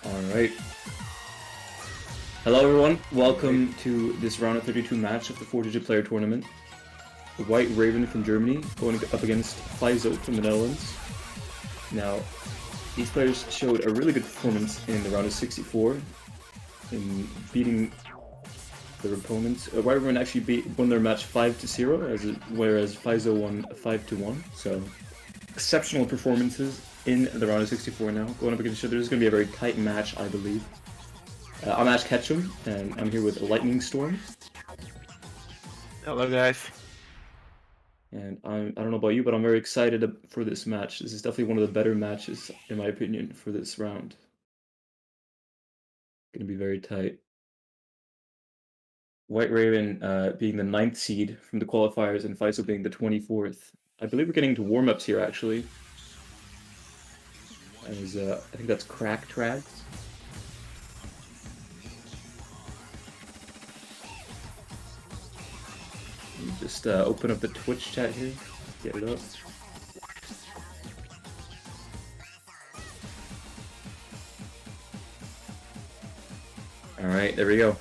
Alright. Hello everyone, welcome to this round of 32 match of the 4-digit player tournament. The White Raven from Germany going up against Physo from the Netherlands. Now, these players showed a really good performance in the round of 64 in beating their opponents. White Raven actually won their match 5-0, whereas Physo won 5-1. So, exceptional performances in the round of 64 now, going up against each other. This is going to be a very tight match, I believe. I'm Ketchum, and I'm here with LightningStorm. Hello, guys. And I don't know about you, but I'm very excited for this match. This is definitely one of the better matches, in my opinion, for this round. Going to be very tight. White Raven being the 9th seed from the qualifiers, and Physo being the 24th. I believe we're getting into warm-ups here, actually. As I think that's Crack Trags. Just open up the Twitch chat here, get it up. Alright, there we go.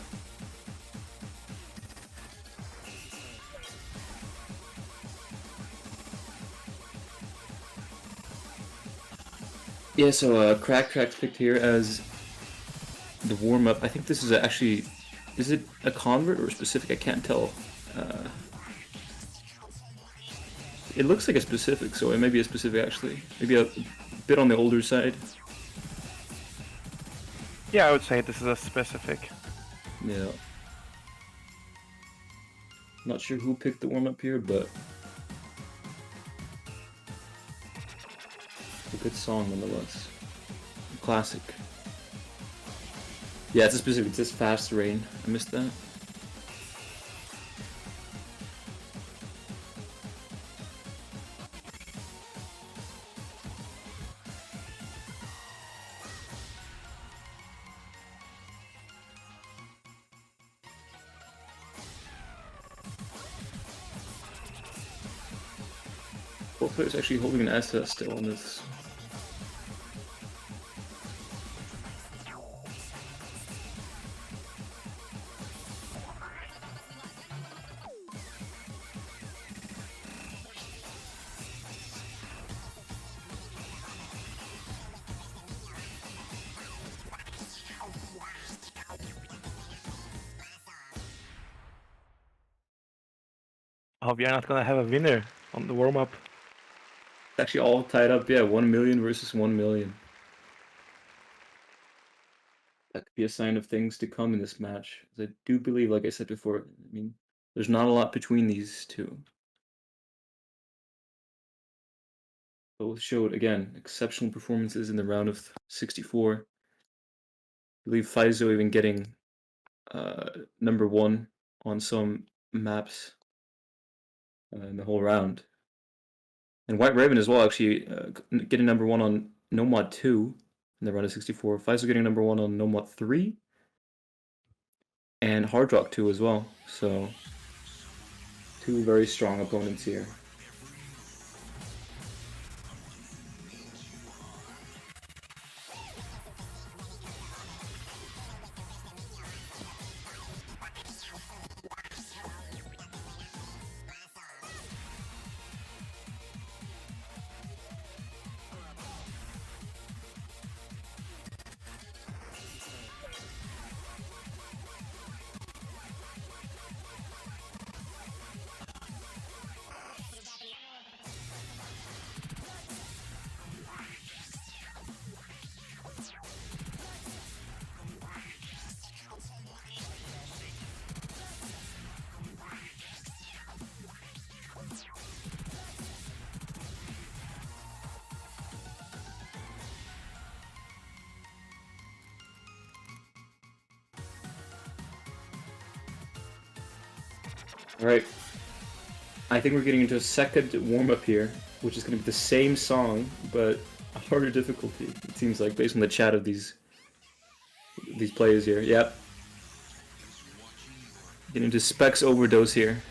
Yeah, so Crack Track's picked here as the warm-up. I think this is actually... Is it a convert or specific? I can't tell. It looks like a specific, so it may be a specific actually. Maybe a bit on the older side. Yeah, I would say this is a specific. Yeah. Not sure who picked the warm-up here, but... a good song nonetheless. Classic. Yeah, it's a specific. It says Fast Rain. I missed that. Both players actually holding an SS still on this. I hope you're not gonna have a winner on the warm-up. It's actually all tied up, yeah, 1 million versus 1 million. That could be a sign of things to come in this match. I do believe, like I said before, I mean, there's not a lot between these two. Both showed, again, exceptional performances in the round of 64. I believe Physo even getting #1 on some maps in the whole round. And White Raven as well, actually getting #1 on No Mod 2 in the round of 64. Physo getting #1 on No Mod 3 and Hard Rock 2 as well. So, two very strong opponents here. Alright, I think we're getting into a second warm-up here, which is going to be the same song, but a harder difficulty, it seems like, based on the chat of these players here. Yep. Getting into Specs Overdose here.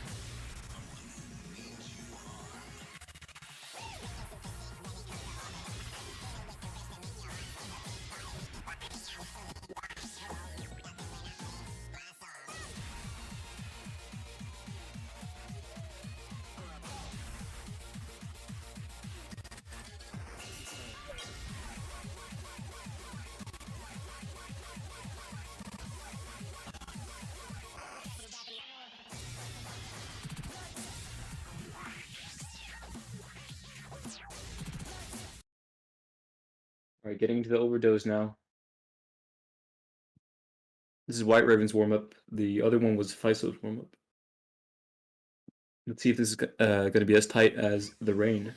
Alright, getting into the overdose now. This is White Raven's warm-up. The other one was Physo's warm-up. Let's see if this is going to be as tight as the rain.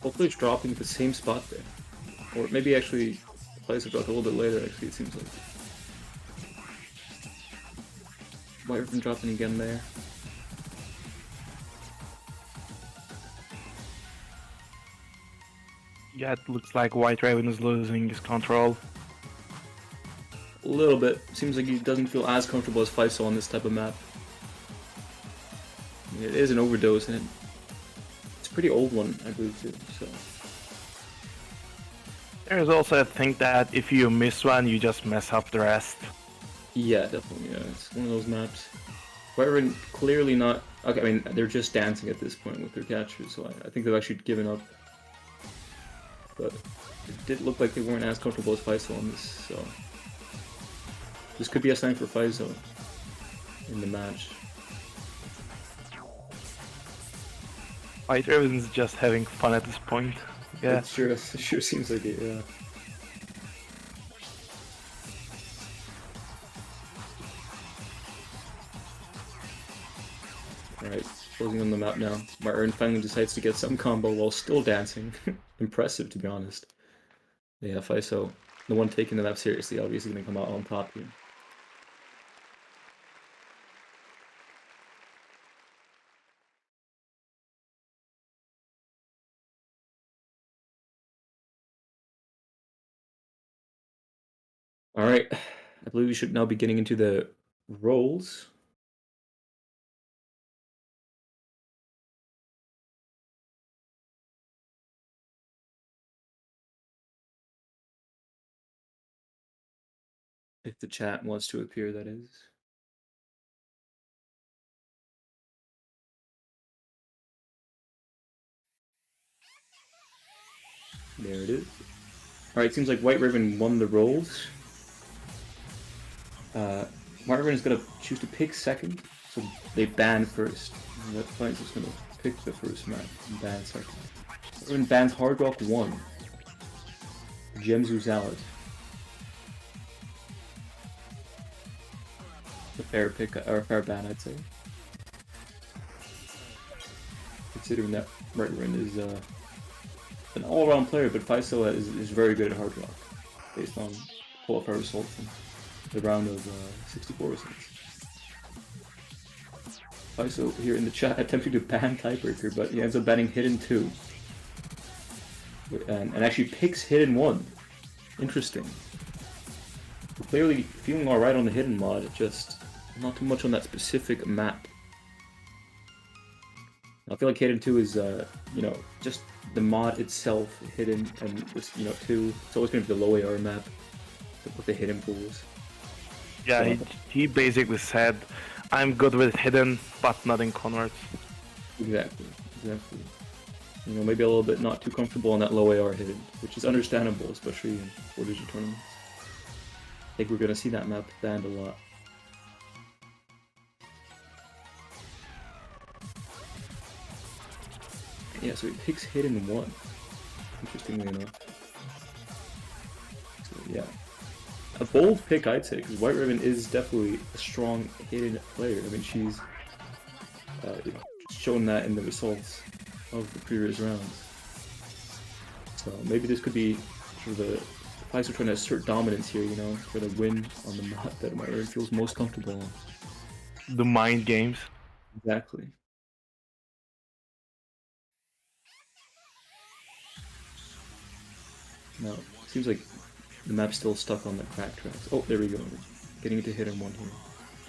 Hopefully it's dropping at the same spot there. Or maybe actually plays it dropped a little bit later, actually, it seems like. White Raven dropping again there. Yeah, it looks like White Raven is losing his control. A little bit. Seems like he doesn't feel as comfortable as Physo on this type of map. I mean, it is an overdose, and it's a pretty old one, I believe, too, so... There's also a thing that if you miss one, you just mess up the rest. Yeah, definitely, yeah. It's one of those maps. White Raven clearly not... Okay, I mean, they're just dancing at this point with their catchers, so I think they've actually given up. But it did look like they weren't as comfortable as Physo on this, so... This could be a sign for Physo in the match. White Raven's just having fun at this point. Yeah. It sure seems like it, yeah. Alright, closing on the map now. White Raven finally decides to get some combo while still dancing. Impressive, to be honest. Yeah, Physo, the one taking the map seriously, obviously going to come out on top here. Alright, I believe we should now be getting into the roles. If the chat wants to appear, that is. There it is. Alright, seems like White Raven won the roles. White Raven is going to choose to pick second, so they ban first. And that Physo is going to pick the first map and ban second. White Raven bans Hard Rock 1. Gemzu Salad. A fair pick, or a fair ban, I'd say. Considering that White Raven is an all-around player, but Physo is very good at Hard Rock, based on qualifier results in the round of 64 results. Physo here in the chat attempting to ban Tiebreaker, but he ends up banning Hidden 2. And actually picks Hidden 1. Interesting. Clearly feeling alright on the Hidden mod, just not too much on that specific map. I feel like Hidden 2 is, you know, just the mod itself, Hidden, and this, you know, 2. It's always going to be the low AR map with the Hidden pools. Yeah, he basically said, I'm good with Hidden, but not in converts. Exactly. You know, maybe a little bit not too comfortable on that low AR Hidden, which is understandable, especially in 4-digit tournaments. I think we're going to see that map banned a lot. Yeah, so he picks Hidden 1, interestingly enough. So, yeah. A bold pick, I'd say, because White Raven is definitely a strong Hidden player. I mean, she's shown that in the results of the previous rounds. So maybe this could be sort of the Physo trying to assert dominance here, you know, for the win on the map that White Raven feels most comfortable on. The mind games. Exactly. Now, it seems like the map's still stuck on the crack tracks. Oh, there we go. Getting into Hidden 1 here,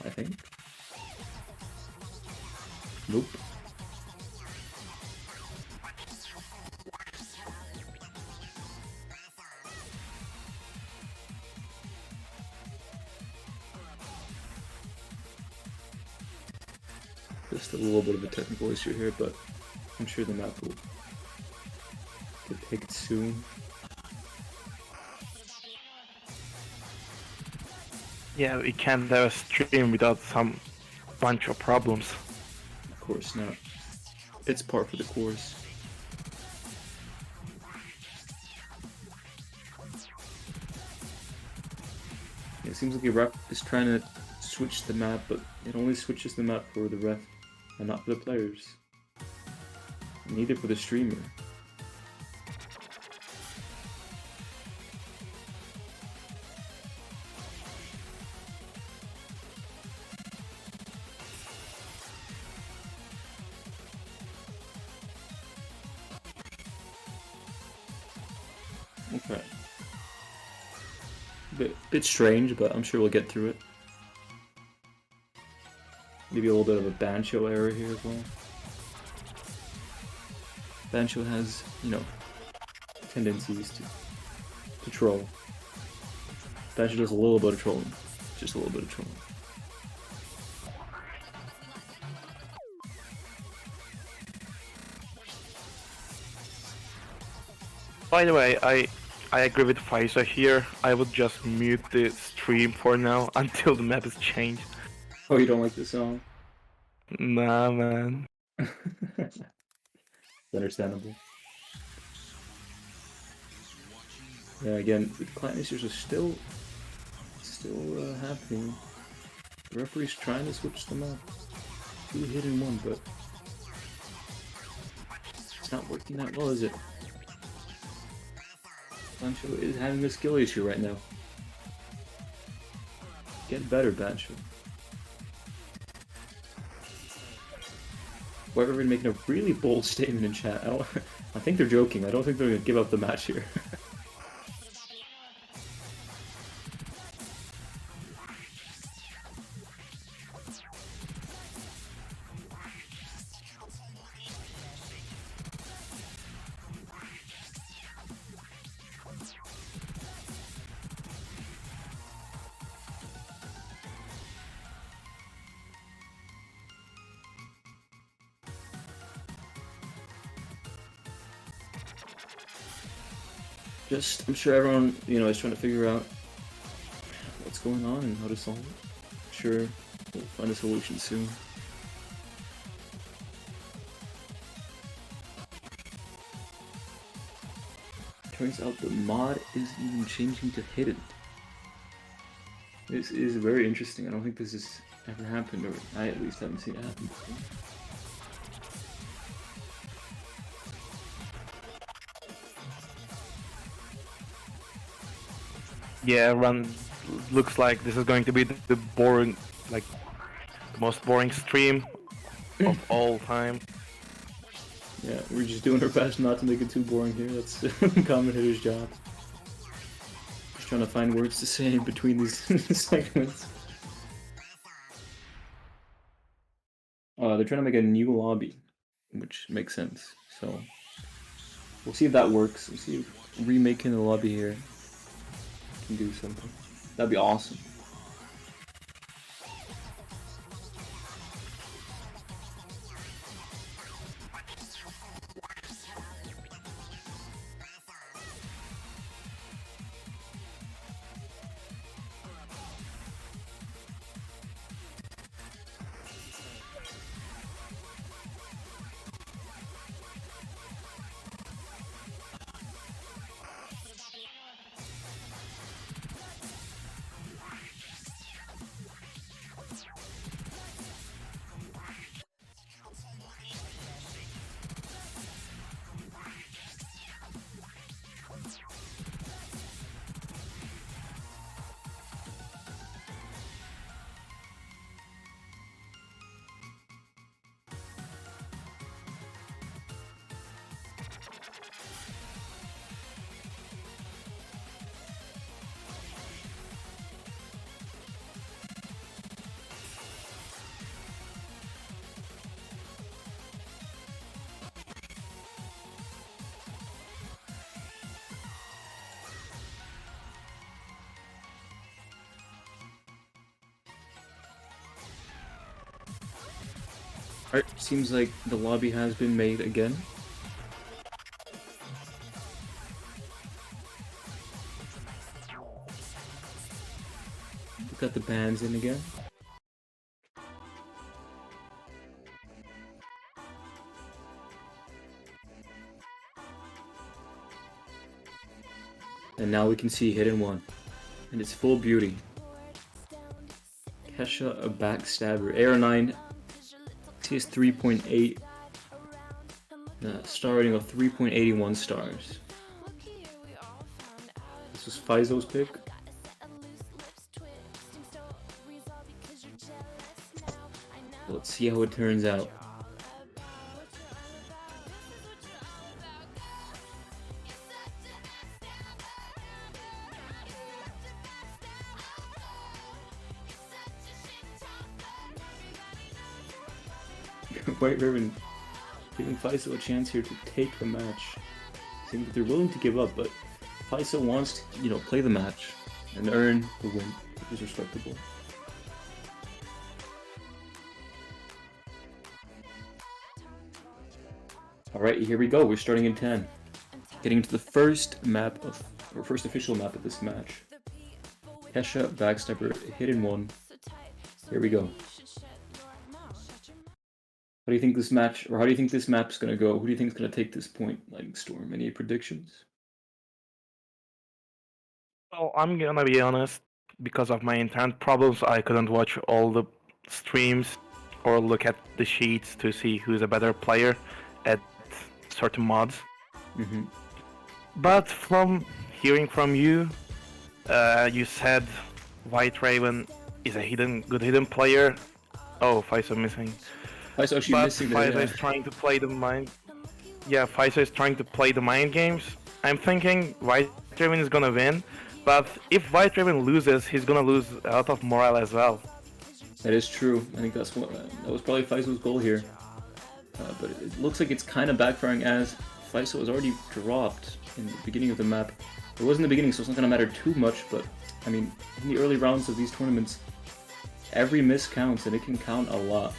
I think. Nope. Just a little bit of a technical issue here, but I'm sure the map will get picked soon. Yeah, we can't have a stream without some bunch of problems. Of course not. It's par for the course. It seems like the ref is trying to switch the map, but it only switches the map for the ref and not for the players. Neither for the streamer. Okay. Bit strange, but I'm sure we'll get through it. Maybe a little bit of a Bancho error here as well. Bancho has, you know, tendencies to troll. Bancho does a little bit of trolling. Just a little bit of trolling. By the way, I agree with Physo here. I would just mute the stream for now until the map is changed. Oh, you don't like the song? Nah, man. It's understandable. Yeah, again, the client issues are still happening. The referee's trying to switch them up. 2 hit and 1, but it's not working that well, is it? Bancho is having a skill issue right now. Get better, Bancho. Whoever been making a really bold statement in chat. I think they're joking. I don't think they're gonna give up the match here. I'm sure everyone, you know, is trying to figure out what's going on and how to solve it. I'm sure we'll find a solution soon. Turns out the mod is even changing to hidden. This is very interesting. I don't think this has ever happened, or I at least haven't seen it happen before. Yeah, looks like this is going to be the boring, like, the most boring stream of all time. Yeah, we're just doing our best not to make it too boring here. That's commentator's job. Just trying to find words to say in between these segments. They're trying to make a new lobby, which makes sense. So we'll see if that works. We'll see if remaking the lobby here can do something. That'd be awesome. Alright, seems like the lobby has been made again. We got the bands in again. And now we can see Hidden One in its full beauty. Kesha, a backstabber. AR9, CS 3.8. Star rating of 3.81 stars. This was Physo's pick. Let's see how it turns out. White Ribbon giving Physo a chance here to take the match. Seeing that they're willing to give up, but Physo wants to, play the match and earn the win, which is respectable. Alright, here we go. We're starting in 10. Getting to the first official map of this match. Kesha, backstabber, Hidden One. Here we go. How do you think this map's gonna go? Who do you think is gonna take this point, LightningStorm? Any predictions? Well, I'm gonna be honest. Because of my internet problems, I couldn't watch all the streams or look at the sheets to see who's a better player at certain mods. But from hearing from you, you said White Raven is a good hidden player. Oh, Physo missing. Physo actually missing there. Physo is trying to play the mind. Yeah, Physo is trying to play the mind games. I'm thinking White Raven is gonna win, but if White Raven loses, he's gonna lose a lot of morale as well. That is true. I think that was probably Physo's goal here. But it looks like it's kind of backfiring as Physo was already dropped in the beginning of the map. It wasn't the beginning, so it's not gonna matter too much. But I mean, in the early rounds of these tournaments, every miss counts, and it can count a lot.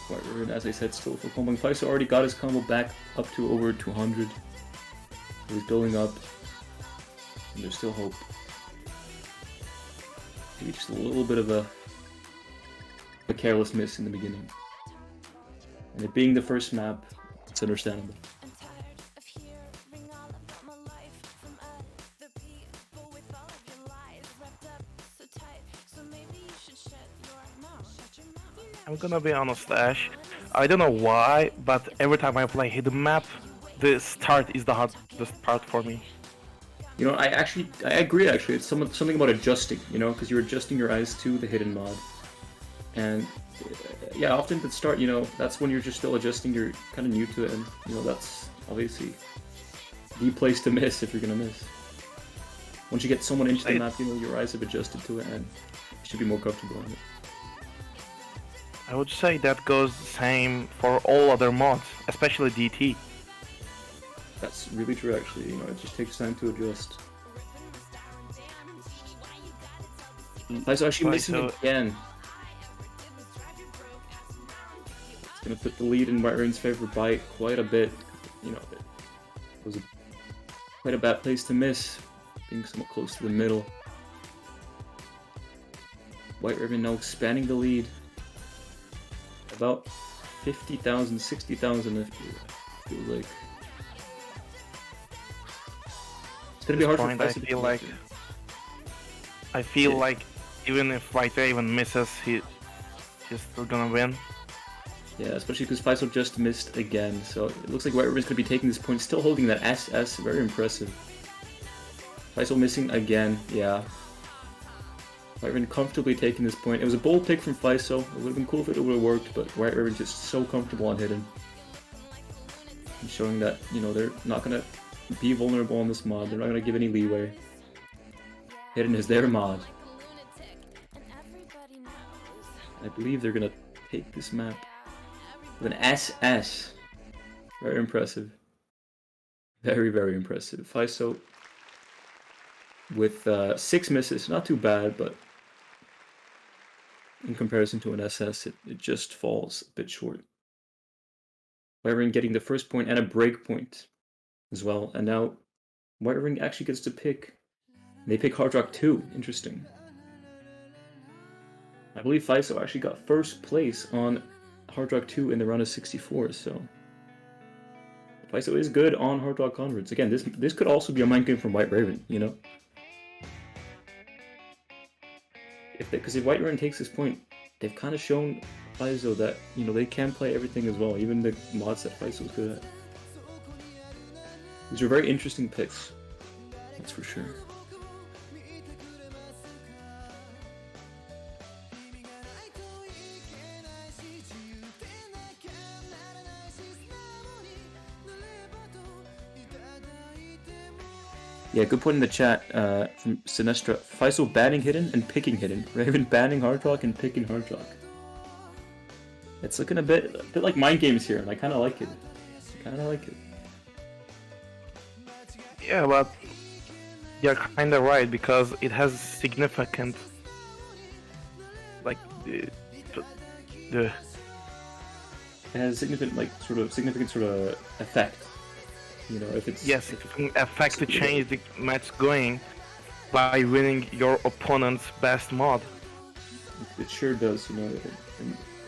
White Ribbon, as I said, still for comboing. Physo already got his combo back up to over 200. He's building up, and there's still hope. Maybe just a little bit of a careless miss in the beginning. And it being the first map, it's understandable. I'm gonna be honest, Ash. I don't know why, but every time I play hidden map, the start is the hardest part for me. I agree. Actually, it's something about adjusting. Because you're adjusting your eyes to the hidden mod, and yeah, often at the start, that's when you're just still adjusting. You're kind of new to it, and that's obviously the place to miss if you're gonna miss. Once you get someone into the map, your eyes have adjusted to it, and you should be more comfortable on it. I would say that goes the same for all other mods, especially DT. That's really true, actually. It just takes time to adjust. Physo actually missing again. It's gonna put the lead in White Raven's favor by quite a bit. It was quite a bad place to miss, being somewhat close to the middle. White Raven now expanding the lead. About 50,000, 60,000, it feels like. It's gonna be hard for Physo. I feel like even if White Raven misses, he's still gonna win. Yeah, especially because Physo just missed again, so it looks like White Raven's gonna be taking this point, still holding that SS, very impressive. Physo missing again, yeah. White Raven comfortably taking this point. It was a bold pick from Physo. It would have been cool if it would have worked, but White Raven just so comfortable on hidden. And showing that, they're not gonna be vulnerable on this mod. They're not gonna give any leeway. Hidden is their mod. I believe they're gonna take this map with an SS. Very impressive. Very, very impressive. Physo with 6 misses. Not too bad, but in comparison to an SS, it just falls a bit short. White Ring getting the first point and a break point as well. And now White Ring actually gets to pick. They pick Hard Rock 2. Interesting. I believe Physo actually got first place on Hard Rock 2 in the round of 64, so Physo is good on Hard Rock Converts. Again, this could also be a mind game from White Raven, you know? Because if White Raven takes this point, they've kind of shown Physo that, you know, they can play everything as well, even the mods that Physo is good at. These are very interesting picks, that's for sure. Yeah, good point in the chat from Sinestra. Physo banning hidden and picking hidden. Raven banning Hard Rock and picking Hard Rock. It's looking a bit like mind games here, and I kind of like it. Yeah, but you're kind of right, because it has significant, like the It has significant sort of effect. You know, if it's... Yes, it can affect to change the match going by winning your opponent's best mod. It sure does, you know.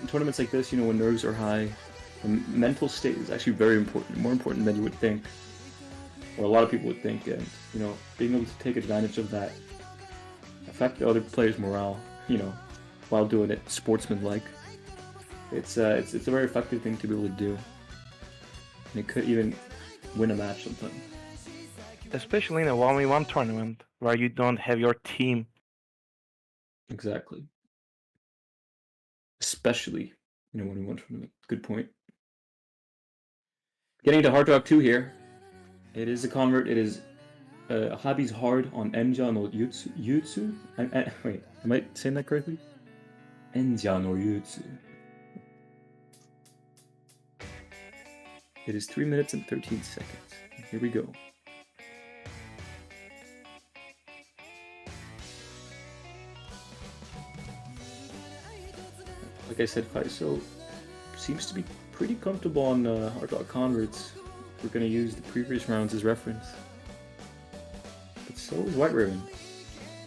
In tournaments like this, you know, when nerves are high, the mental state is actually very important, more important than you would think, or a lot of people would think, and, you know, being able to take advantage of that, affect the other player's morale, you know, while doing it sportsman-like. It's a very effective thing to be able to do. And it could even win a match sometimes. Especially in a 1v1 tournament where you don't have your team. Exactly. Especially in a 1v1 tournament. Good point. Getting to Hard Rock 2 here. It is a convert. It is Hobby's hard on Enja no Jutsu. Wait, am I saying that correctly? Enja no Jutsu. It is 3 minutes and 13 seconds. Here we go. Like I said, Physo seems to be pretty comfortable on Hard Rock Converts. We're going to use the previous rounds as reference. But so is White Raven.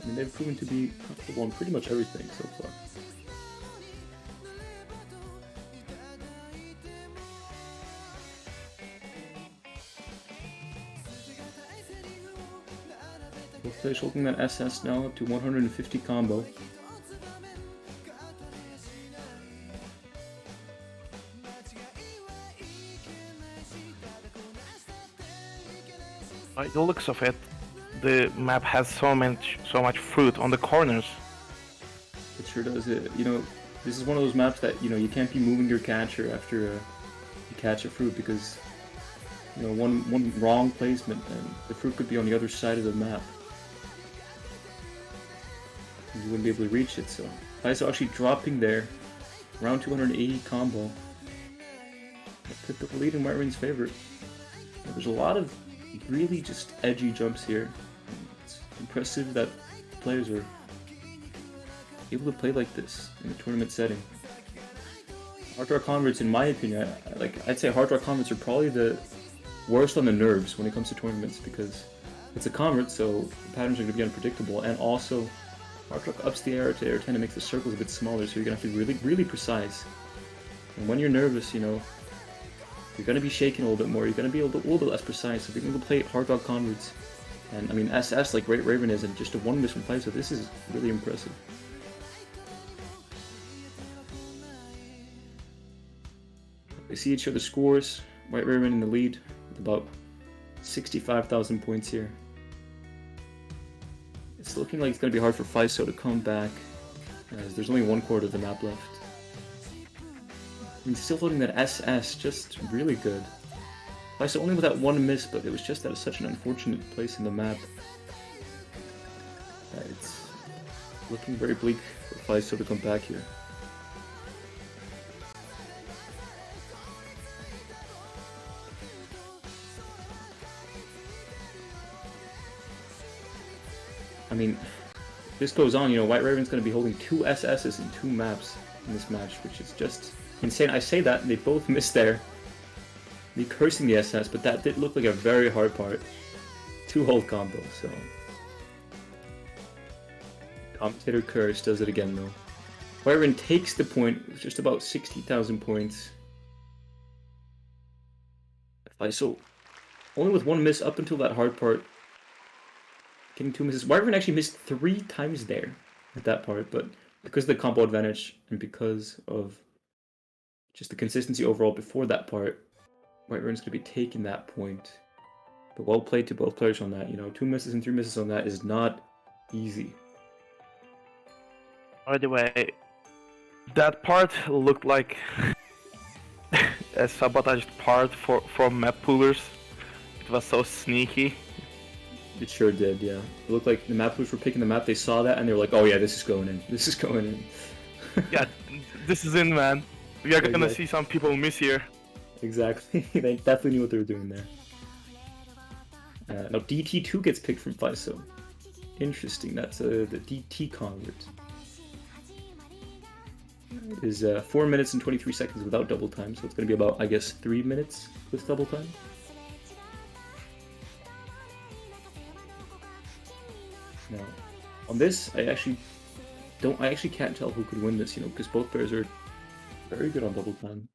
I mean, they've proven to be comfortable on pretty much everything so far. Both players holding that SS now up to 150 combo. By the looks of it, the map has so much fruit on the corners. It sure does. You know, this is one of those maps that, you know, you can't be moving your catcher after you catch a fruit, because, you know, one wrong placement and the fruit could be on the other side of the map. You wouldn't be able to reach it, so Physo actually dropping there, around 280 combo. Put the lead in White Raven's favor. There's a lot of really just edgy jumps here. It's impressive that players are able to play like this in a tournament setting. Hard Rock Converts, in my opinion, I'd say Hard Rock Converts are probably the worst on the nerves when it comes to tournaments, because it's a convert, so the patterns are going to be unpredictable, and also Hard Rock ups the air to air 10 and makes the circles a bit smaller, so you're going to have to be really, really precise. And when you're nervous, you know, you're going to be shaking a little bit more, you're going to be a little bit less precise, so being able to play Hard Rock Converts, and I mean SS like Great Raven is, and just a one miss from Physo, so this is really impressive. We see each other scores. White Raven in the lead with about 65,000 points here. It's looking like it's going to be hard for Physo to come back, as there's only 1/4 of the map left. And still holding that SS, just really good. Physo only with that one miss, but it was just at such an unfortunate place in the map. It's looking very bleak for Physo to come back here. I mean, this goes on, you know, White Raven's going to be holding 2 SSs in 2 maps in this match, which is just insane. I say that, and they both missed there. Me cursing the SS, but that did look like a very hard part. 2 hold combo, so... Commentator curse does it again, though. White Raven takes the point with just about 60,000 points. Physo, only with 1 miss up until that hard part. Getting 2 misses. White Raven actually missed 3 times there at that part, but because of the combo advantage and because of just the consistency overall before that part, White Raven's going to be taking that point. But well played to both players on that. You know, 2 misses and 3 misses on that is not easy. By the way, that part looked like a sabotaged part from map pullers. It was so sneaky. It sure did, yeah. It looked like the map pullers were picking the map, they saw that, and they were like, oh yeah, this is going in. This is going in. Yeah, this is in, man. We are gonna see some people miss here. Exactly. They definitely knew what they were doing there. Now DT2 gets picked from Physo. Interesting, that's the DT convert. It is 4 minutes and 23 seconds without double time, so it's going to be about, I guess, 3 minutes with double time. Now, on this, I actually can't tell who could win this, you know, because both players are very good on double time.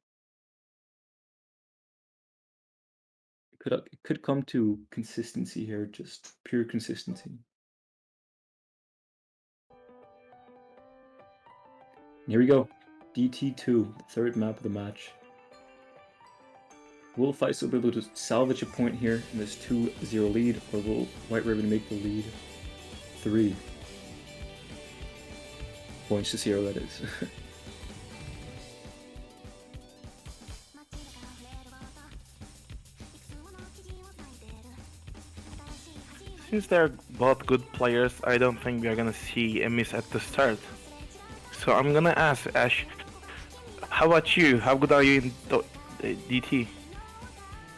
It could come to consistency here, just pure consistency. And here we go, DT2, the 3rd map of the match. Will Physo be able to salvage a point here in this 2-0 lead, or will White Raven make the lead 3 points to 0, that is. Since they're both good players, I don't think we are gonna see a miss at the start. So I'm gonna ask Ash, how about you? How good are you in DT?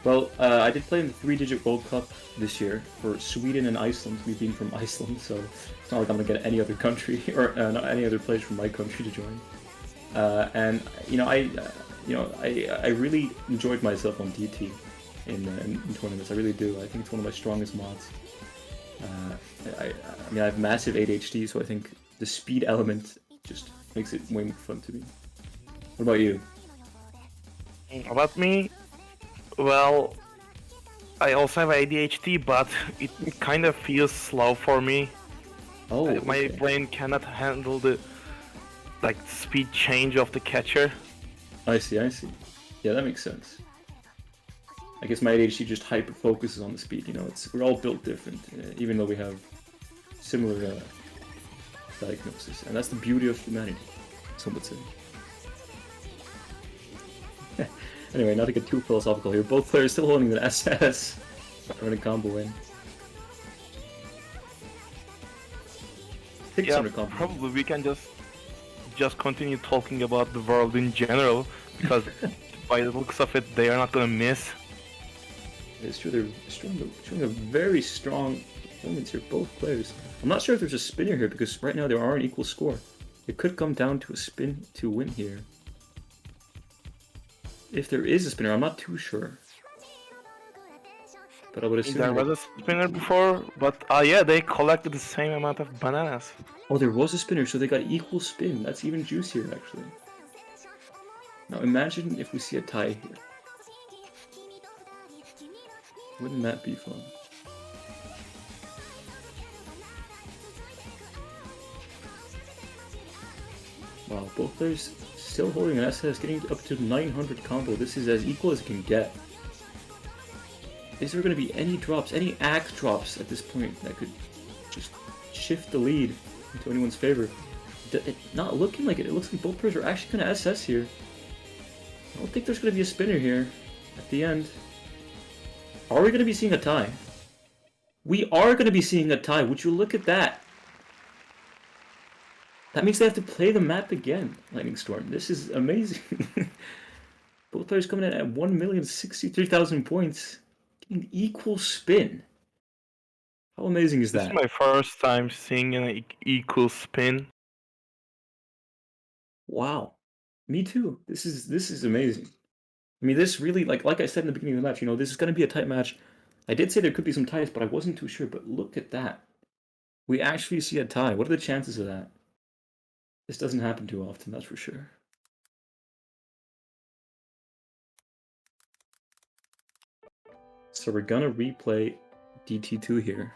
Well, I did play in the 3-digit World Cup this year for Sweden and Iceland, me being from Iceland, so it's not like I'm gonna get any other country or not any other players from my country to join. And I really enjoyed myself on DT in tournaments. I really do. I think it's one of my strongest mods. I mean, I have massive ADHD, so I think the speed element just makes it way more fun to me. What about you? About me? Well, I also have ADHD, but it kind of feels slow for me. Oh, okay. My brain cannot handle the speed change of the catcher. I see. Yeah, that makes sense. I guess my ADHD just hyper focuses on the speed. You know, we're all built different, even though we have similar diagnosis, and that's the beauty of humanity, some would say. Anyway, not to get too philosophical here, both players still holding the SS. Running combo in. Yeah, probably we can just continue talking about the world in general, because by the looks of it, they are not gonna miss. It's true, they're showing a very strong performance here, both players. I'm not sure if there's a spinner here, because right now they are an equal score. It could come down to a spin to win here. If there is a spinner, I'm not too sure. But I would assume there was a spinner before, but yeah, they collected the same amount of bananas. Oh, there was a spinner, so they got equal spin. That's even juicier, actually. Now imagine if we see a tie here. Wouldn't that be fun? Wow, both players still holding an SS, getting up to 900 combo. This is as equal as it can get. Is there going to be any drops, any axe drops at this point that could just shift the lead into anyone's favor? Not looking like it. It looks like both players are actually going to SS here. I don't think there's going to be a spinner here at the end. Are we going to be seeing a tie? We are going to be seeing a tie. Would you look at that? That means they have to play the map again, LightningStorm. This is amazing. Both players coming in at 1,063,000 points. Getting equal spin. How amazing is This is that? my first time seeing an equal spin. Wow. Me too. This is amazing. I mean, this really, like I said in the beginning of the match, this is going to be a tight match. I did say there could be some ties, but I wasn't too sure. But look at that. We actually see a tie. What are the chances of that? This doesn't happen too often, that's for sure. So we're gonna replay DT2 here.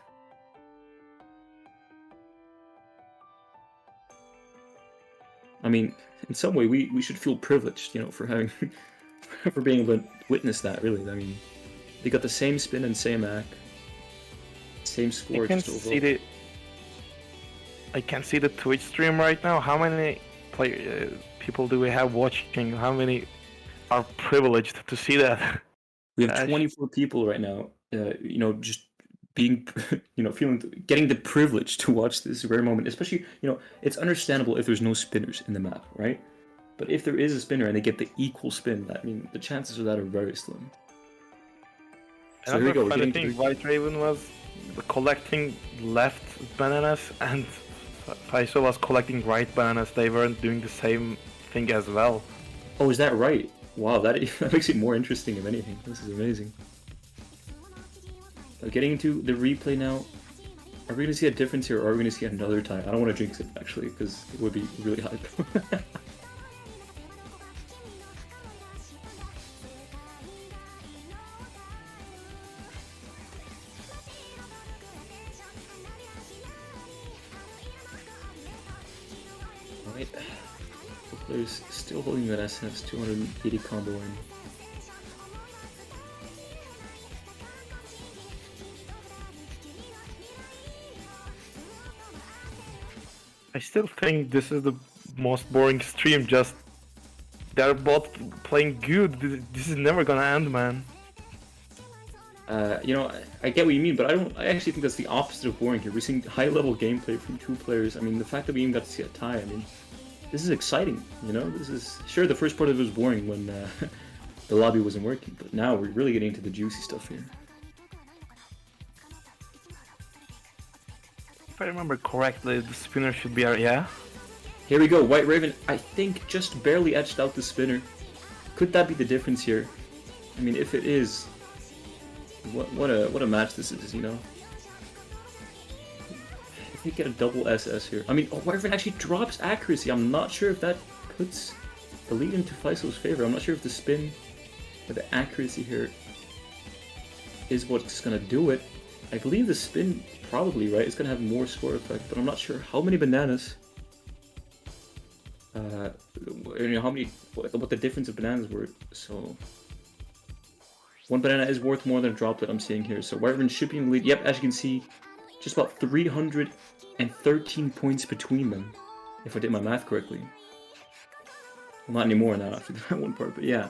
I mean, in some way, we should feel privileged, for having, for being able to witness that, really. I mean, they got the same spin and same act. Same score, just overall. I can see the Twitch stream right now. How many people do we have watching? How many are privileged to see that? We have 24 people right now, just being, getting the privilege to watch this rare moment. Especially, it's understandable if there's no spinners in the map, right? But if there is a spinner and they get the equal spin, the chances of that are very slim. So here we go. Funny thing, White Raven was collecting left bananas and Physo was collecting right bananas. They weren't doing the same thing as well. Oh, is that right? Wow, that makes it more interesting, if anything. This is amazing. Getting into the replay now. Are we going to see a difference here, or are we going to see another tie? I don't want to jinx it, actually, because it would be really hype. Alright. The player's still holding that SS 280 combo in. I still think this is the most boring stream, just they're both playing good. This is never gonna end, man. I get what you mean, but I actually think that's the opposite of boring here. We're seeing high-level gameplay from two players. I mean, the fact that we even got to see a tie, I mean, this is exciting, This is, sure, the first part of it was boring when the lobby wasn't working, but now we're really getting into the juicy stuff here. If I remember correctly, the spinner should be yeah? Here we go, White Raven, I think, just barely edged out the spinner. Could that be the difference here? I mean, if it is, what a match this is, If we get a double SS here. I mean, White Raven actually drops accuracy. I'm not sure if that puts the lead into Physo's favor. I'm not sure if the spin or the accuracy here is what's gonna do it. I believe the spin probably, right? It's gonna have more score effect, but I'm not sure how many bananas. What the difference of bananas were. So one banana is worth more than a droplet I'm seeing here. So White Raven should be in the lead. Yep, as you can see, just about 313 points between them, if I did my math correctly. Well, not anymore now after that one part, but yeah.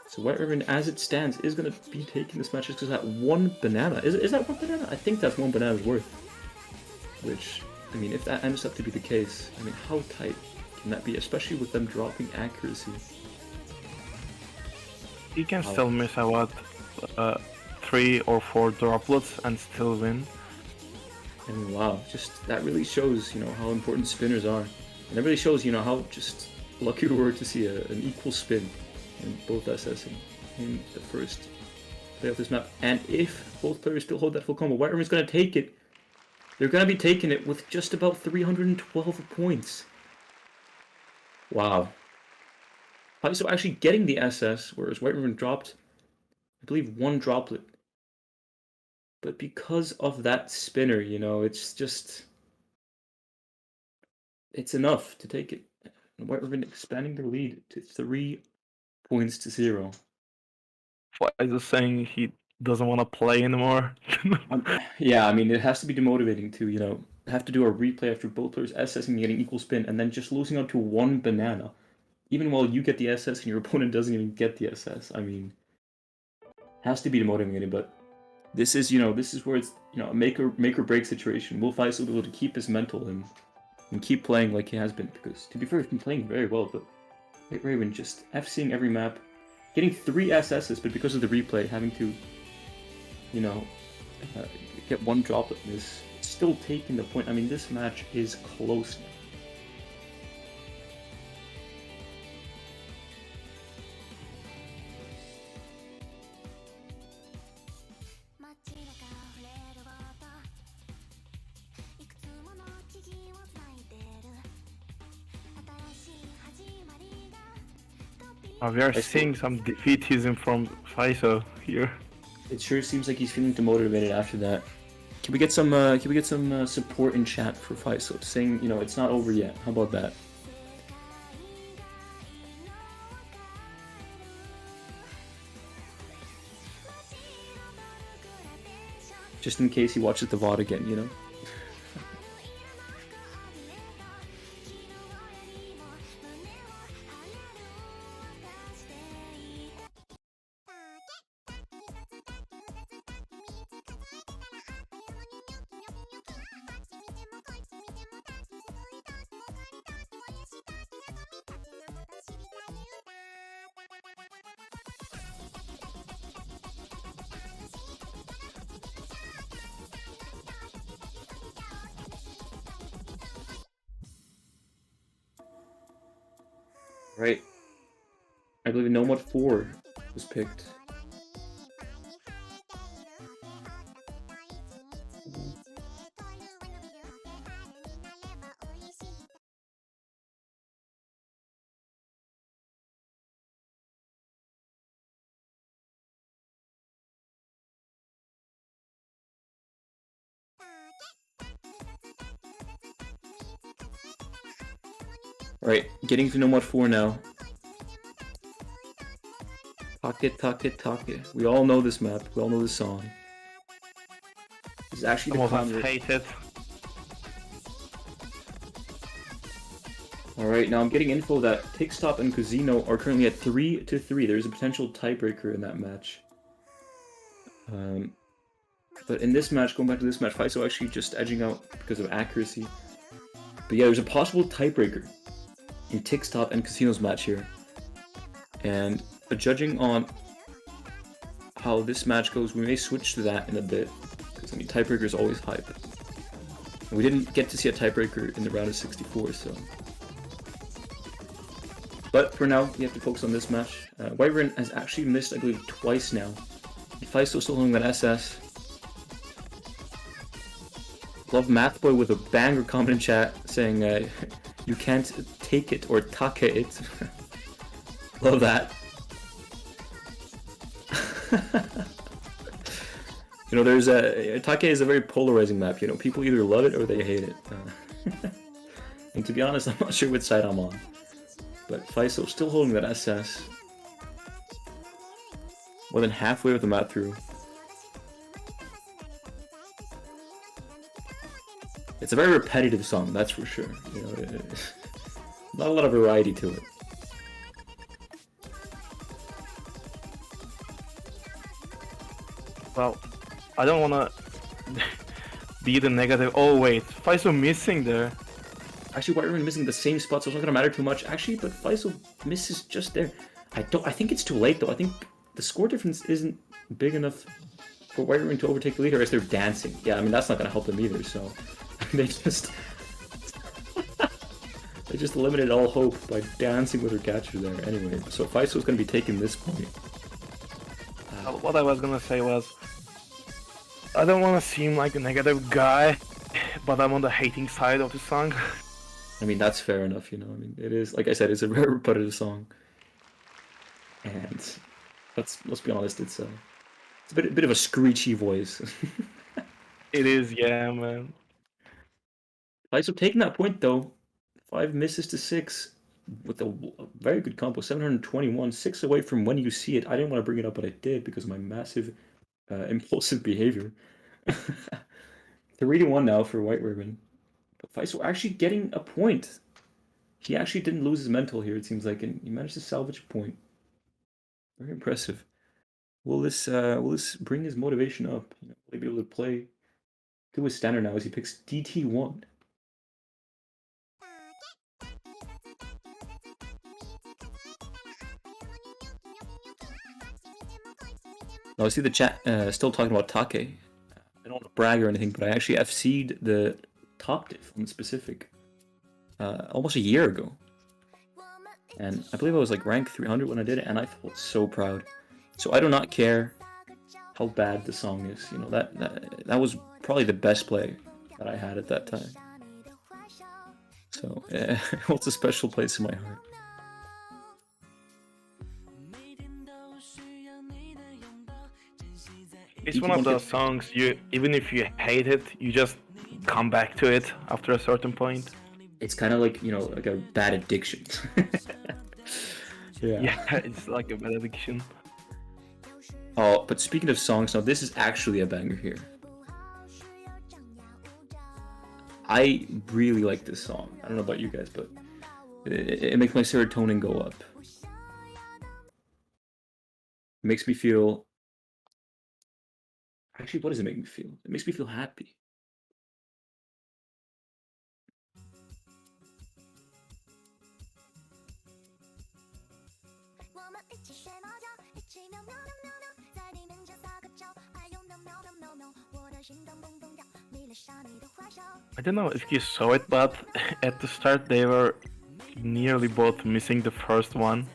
So White Raven, as it stands, is going to be taking this match just because that one banana. Is that one banana? I think that's one banana's worth. Which, I mean, if that ends up to be the case, I mean, how tight can that be? Especially with them dropping accuracy. You can still miss out 3 or 4 droplets and still win. And wow, just that really shows, how important spinners are. And it really shows, how just lucky we were to see an equal spin in both SSing in the first play of this map. And if both players still hold that full combo, White Raven's going to take it. They're going to be taking it with just about 312 points. Wow. So actually getting the SS, whereas White Raven dropped, I believe, 1 droplet. But because of that spinner, it's just... It's enough to take it. White Raven expanding their lead to 3 points to 0. Why is he saying he doesn't want to play anymore? Yeah, I mean, it has to be demotivating to, have to do a replay after both players SSing and getting equal spin, and then just losing out to 1 banana. Even while you get the SS and your opponent doesn't even get the SS. I mean, has to be demotivating, but this is, this is where it's, a make or break situation. Will Physo be able to keep his mental and keep playing like he has been? Because, to be fair, he's been playing very well, but White Raven just FCing every map, getting 3 SSs, but because of the replay, having to, get one drop like this, still taking the point. I mean, this match is close now. We are seeing some defeatism from Physo here. It sure seems like he's feeling demotivated after that. Can we get some support in chat for Physo, saying, you know, it's not over yet? How about that? Just in case he watches the VOD again, you know? Right. I believe No Mod 4 was picked. Alright, getting to No Mod 4 now. Take. We all know this map. We all know this song. This is actually the Some of us hate it. Alright, now I'm getting info that Tickstop and Casino are currently at 3-3. There's a potential tiebreaker in that match. But in this match, going back to this match, Physo actually just edging out because of accuracy. But yeah, there's a possible tiebreaker in Tickstop and Casino's match here. And judging on how this match goes, we may switch to that in a bit. Because, I mean, tiebreaker is always hype. And we didn't get to see a tiebreaker in the round of 64, so... But for now, we have to focus on this match. White has actually missed, I believe, twice now. Physo still holding that SS. Love Mathboy with a banger comment in chat saying, you can't take it or take it. Love that. You know, there's Take is a very polarizing map. You know, people either love it or they hate it. And to be honest, I'm not sure which side I'm on. But Physo still holding that SS. More than halfway with the map through. It's a very repetitive song, that's for sure. You know, not a lot of variety to it. Well, I don't wanna be the negative. Oh wait, Physo missing there. Actually, White Ribbon missing the same spot, so it's not gonna matter too much. Actually, but Physo misses just there. I think it's too late though. I think the score difference isn't big enough for White Ribbon to overtake the leader as they're dancing. Yeah, I mean that's not gonna help them either. So they just they just eliminated all hope by dancing with her catcher there. Anyway, so Physo is gonna be taking this point. What I was gonna say was, I don't want to seem like a negative guy, but I'm on the hating side of the song. I mean, that's fair enough, you know. I mean, it is, like I said, it's a very repetitive song. And let's be honest, it's a bit of a screechy voice. It is, yeah, man. Physo taking that point though. 5 misses to 6 with a very good combo, 721, 6 away from When You See It. I didn't want to bring it up, but I did because of my massive impulsive behavior. 3-1 now for White Ribbon. But Physo actually getting a point. He actually didn't lose his mental here, it seems like, and he managed to salvage a point. Very impressive. Will this bring his motivation up? You know, will he be able to play to his standard now as he picks DT1? Now I see the chat still talking about Take. I don't brag or anything, but I actually FC'd the top diff on specific almost a year ago. And I believe I was like rank 300 when I did it, and I felt so proud. So I do not care how bad the song is. You know, that was probably the best play that I had at that time. So it holds a special place in my heart. It's one of those songs you, even if you hate it, you just come back to it after a certain point. It's kind of like, you know, like a bad addiction. Yeah, it's like a bad addiction. Oh, but speaking of songs, now this is actually a banger here. I really like this song. I don't know about you guys, but it makes my serotonin go up. It makes me feel... Actually, what does it make me feel? It makes me feel happy. I don't know if you saw it, but at the start they were nearly both missing the first one.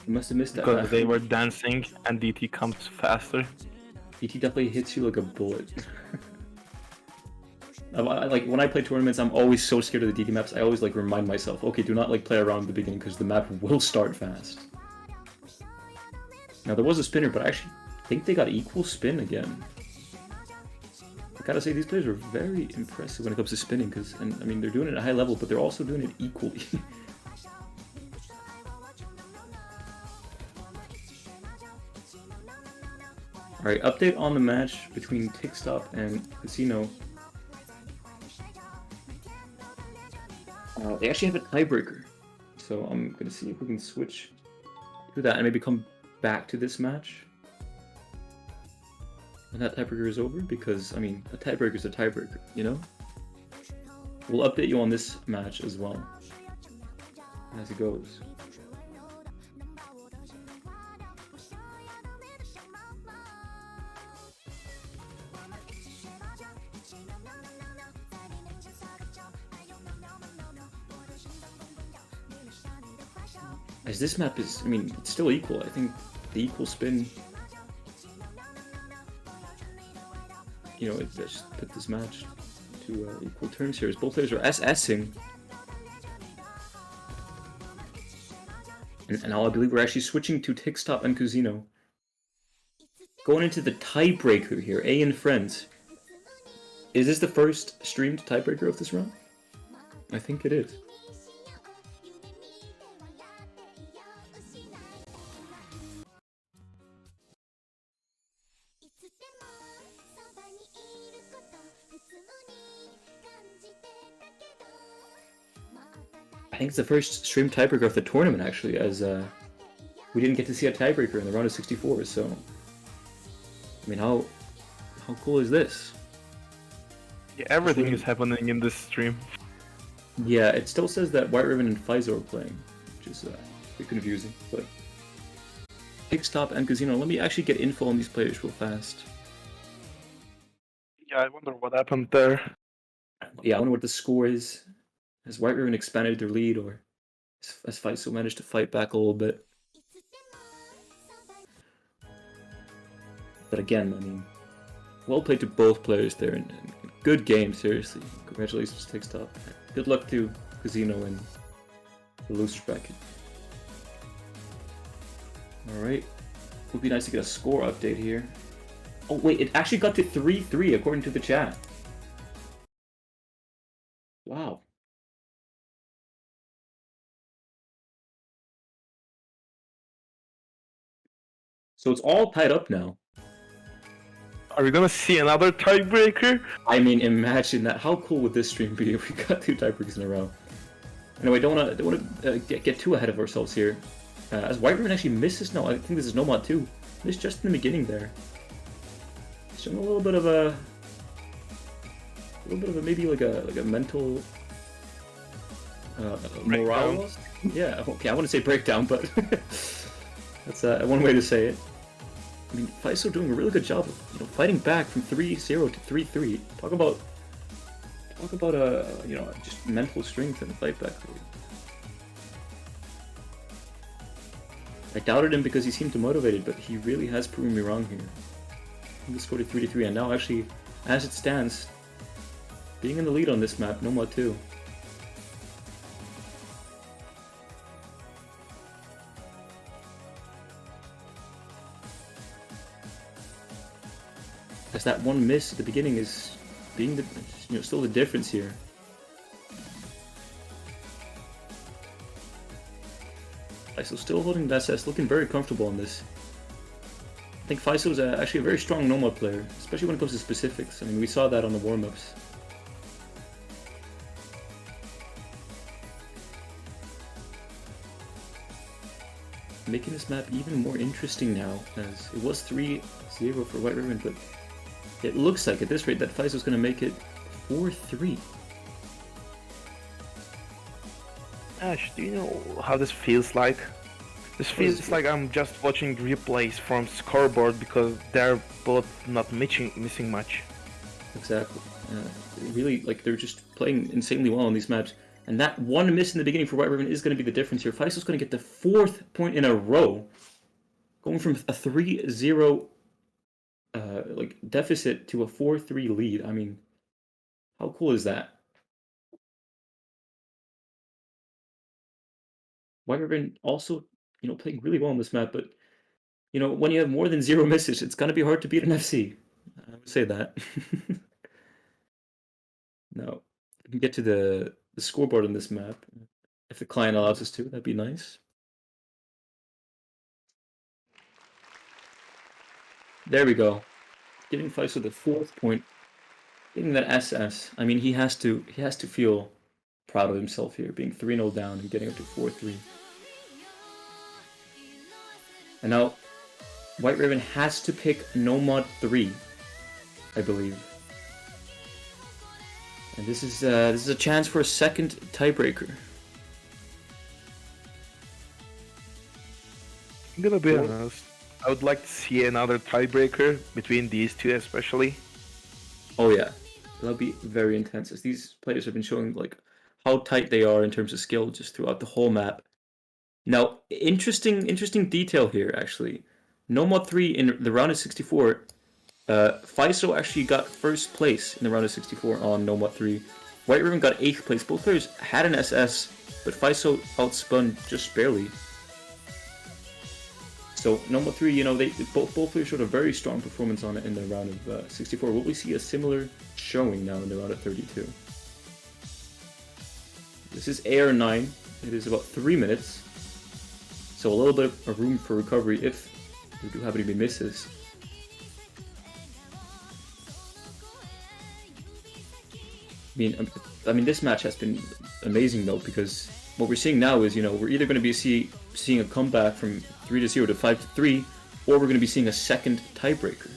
You must have missed that. Because they were dancing and DT comes faster. DT definitely hits you like a bullet. Like when I play tournaments, I'm always so scared of the DT maps. I always like remind myself, okay, do not like play around at the beginning because the map will start fast. Now there was a spinner, but I actually think they got equal spin again. I gotta say, these players are very impressive when it comes to spinning, because, and I mean, they're doing it at a high level, but they're also doing it equally. Alright, update on the match between Tickstop and Casino. They actually have a tiebreaker, so I'm gonna see if we can switch to that and maybe come back to this match when that tiebreaker is over, because, I mean, a tiebreaker is a tiebreaker, you know? We'll update you on this match as well, as it goes. As this map is, I mean, it's still equal. I think the equal spin, you know, it just put this match to equal terms here, as both players are SSing. And now I believe we're actually switching to Tickstop and Casino. Going into the tiebreaker here, A and Friends. Is this the first streamed tiebreaker of this round? I think it is. I think it's the first stream tiebreaker of the tournament, actually, as we didn't get to see a tiebreaker in the round of 64, so... I mean, how cool is this? Yeah, everything is happening in this stream. Yeah, it still says that White Ribbon and Physo are playing, which is a bit confusing, but... Tickstop and Casino, let me actually get info on these players real fast. Yeah, I wonder what happened there. Yeah, I wonder what the score is. Has White Ribbon expanded their lead, or has Physo managed to fight back a little bit? But again, I mean, well played to both players there, and good game, seriously. Congratulations to Tickstop. Good luck to Casino in the loser bracket. Alright, would be nice to get a score update here. Oh wait, it actually got to 3-3 according to the chat. Wow. So it's all tied up now. Are we gonna see another tiebreaker? I mean, imagine that. How cool would this stream be if we got 2 tiebreakers in a row? Anyway, don't wanna get too ahead of ourselves here. As White Ribbon actually misses, no, I think this is Nomad too. Missed just in the beginning there. Showing a little bit of a maybe like a mental morale loss. Yeah, okay, I want to say breakdown, but that's one way to say it. I mean, Physo doing a really good job of, fighting back from 3-0 to 3-3. Talk about just mental strength and fight back. I doubted him because he seemed motivated, but he really has proven me wrong here. He scored a 3-3, and now actually, as it stands, being in the lead on this map, no mod 2. As that one miss at the beginning is being the, still the difference here. Physo still holding the SS, looking very comfortable on this. I think Physo is actually a very strong no-mod player, especially when it comes to specifics. I mean, we saw that on the Warmups. Making this map even more interesting now, as it was 3-0 for White Ribbon, but it looks like at this rate that Physo is going to make it 4-3. Ash, do you know how this feels like? This feels like I'm just watching replays from scoreboard because they're both not missing much. Exactly. Really, like, they're just playing insanely well on these maps. And that one miss in the beginning for White Ribbon is going to be the difference here. Physo's going to get the 4th point in a row, going from a 3-0 deficit to a 4-3 lead. I mean, how cool is that? White Ribbon also, playing really well on this map, but when you have more than 0 misses, it's gonna be hard to beat an FC. I would say that. Now, we can get to the scoreboard on this map. If the client allows us to, that'd be nice. There we go. Getting Physo the 4th point. Getting that SS. I mean, he has to feel proud of himself here, being 3-0 down and getting up to 4-3. And now, White Ribbon has to pick no mod 3, I believe. And this is a chance for a second tiebreaker. I'm gonna be honest. I would like to see another tiebreaker between these two, especially. Oh yeah, that'll be very intense. As these players have been showing like how tight they are in terms of skill just throughout the whole map. Now, interesting detail here actually. No mod 3 in the round of 64. Physo actually got 1st place in the round of 64 on No Mod 3. White Ribbon got 8th place. Both players had an SS, but Physo outspun just barely. So No Mod 3, they both players showed a very strong performance on it in the round of 64. Will we see a similar showing now in the round of 32? This is AR9. It is about 3 minutes, so a little bit of room for recovery if there do happen to be misses. I mean, this match has been amazing though, because what we're seeing now is, we're either going to be seeing a comeback from 3-0 to 5-3, or we're going to be seeing a second tiebreaker.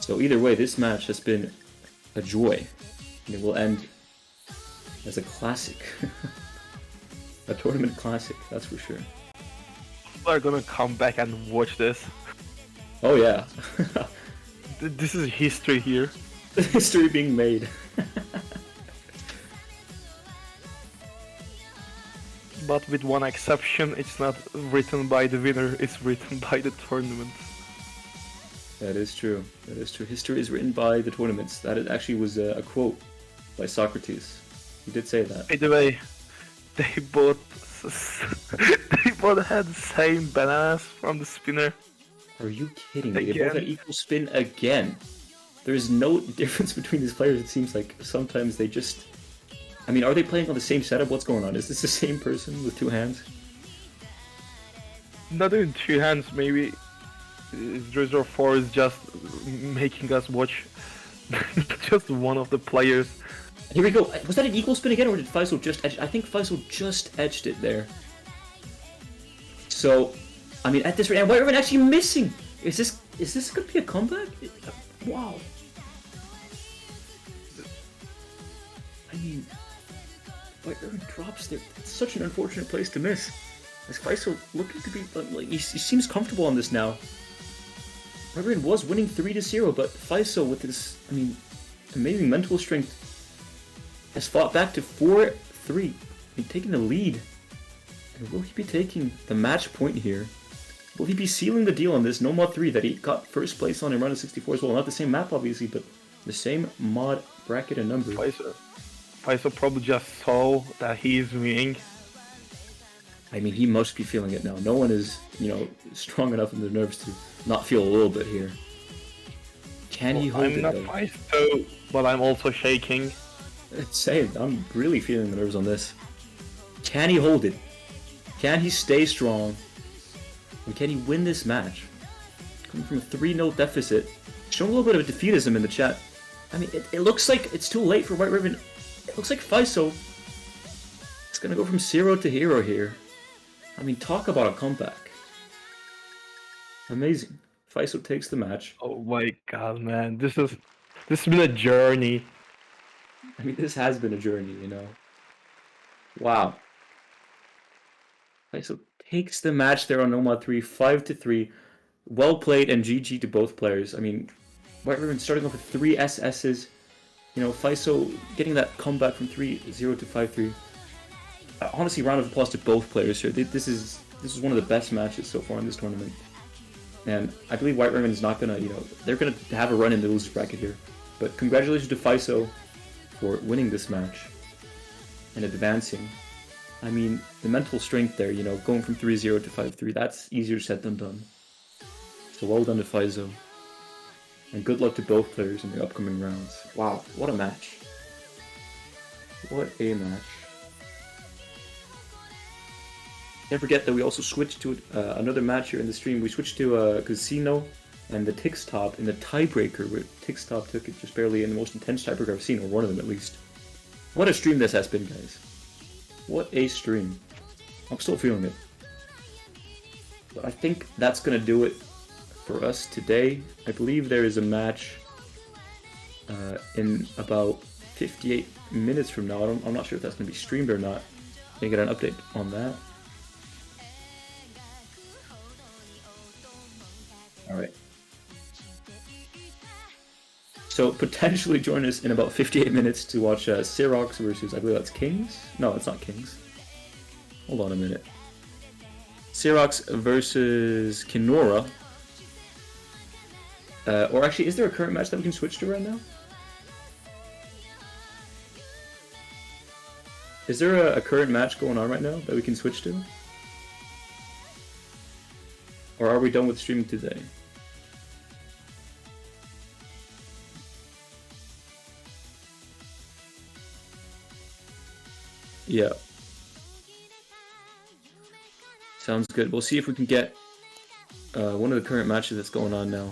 So either way, this match has been a joy, and it will end as a classic, a tournament classic, that's for sure. People are gonna come back and watch this. Oh yeah, This is history here. history being made. But with one exception, it's not written by the winner, it's written by the tournament. That is true. That is true. History is written by the tournaments. That actually was a quote by Socrates. He did say that. By the way, they both had the same bananas from the spinner. Are you kidding me? They both had equal spin again. There is no difference between these players. It seems like sometimes they just... I mean, are they playing on the same setup? What's going on? Is this the same person with 2 hands? Not in 2 hands, maybe. Drizzer 4 is just making us watch just one of the players. Here we go. Was that an equal spin again, or did Physo just edge? I think Physo just edged it there. So, I mean, at this rate, and White Ribbon actually missing. Is this gonna be a comeback? Wow. I mean, White Ribbon drops there. It's such an unfortunate place to miss. As Physo looking to be, like, he seems comfortable on this now. White was winning 3-0, but Physo with this, I mean, amazing mental strength has fought back to 4-3 and taking the lead. And will he be taking the match point here? Will he be sealing the deal on this No Mod 3 that he got first place on in round of 64 as well? Not the same map, obviously, but the same mod bracket and number. Physo probably just saw that he's winning. I mean, he must be feeling it now. No one is, you know, strong enough in their nerves to not feel a little bit here. Can he hold it, I'm not Physo, but I'm also shaking. Same. I'm really feeling the nerves on this. Can he hold it? Can he stay strong? And can he win this match? Coming from a 3-0 deficit. Showing a little bit of defeatism in the chat. I mean, it looks like it's too late for White Raven. It looks like Physo is going to go from 0 to hero here. I mean, talk about a comeback. Amazing. Physo takes the match. Oh my god, man. This has been a journey. I mean, this has been a journey, you know. Wow. Physo takes the match there on No Mod 3, 5-3. Well played and GG to both players. I mean, White Raven starting off with 3 SSs. You know, Physo getting that comeback from 3-0 to 5-3. Honestly, round of applause to both players here. This is one of the best matches so far in this tournament. And I believe White Raven is not going to, you know, they're going to have a run in the losers bracket here. But congratulations to Physo for winning this match and advancing. I mean, the mental strength there, you know, going from 3-0 to 5-3, that's easier said than done. So well done to Physo. And good luck to both players in the upcoming rounds. Wow, what a match. What a match. Can't forget that we also switched to another match here in the stream. We switched to Casino and the Tix Top in the tiebreaker, where Tix Top took it just barely in the most intense tiebreaker I've seen, or one of them at least. What a stream this has been, guys. What a stream. I'm still feeling it. But I think that's going to do it for us today. I believe there is a match in about 58 minutes from now. I'm not sure if that's going to be streamed or not. Can I get an update on that? Alright. So potentially join us in about 58 minutes to watch Sirox versus, I believe that's Kings? No, it's not Kings. Hold on a minute. Sirox versus Kinora. Or actually, is there a current match that we can switch to right now? Is there a current match going on right now that we can switch to? Or are we done with streaming today? Yeah. Sounds good. We'll see if we can get one of the current matches that's going on now.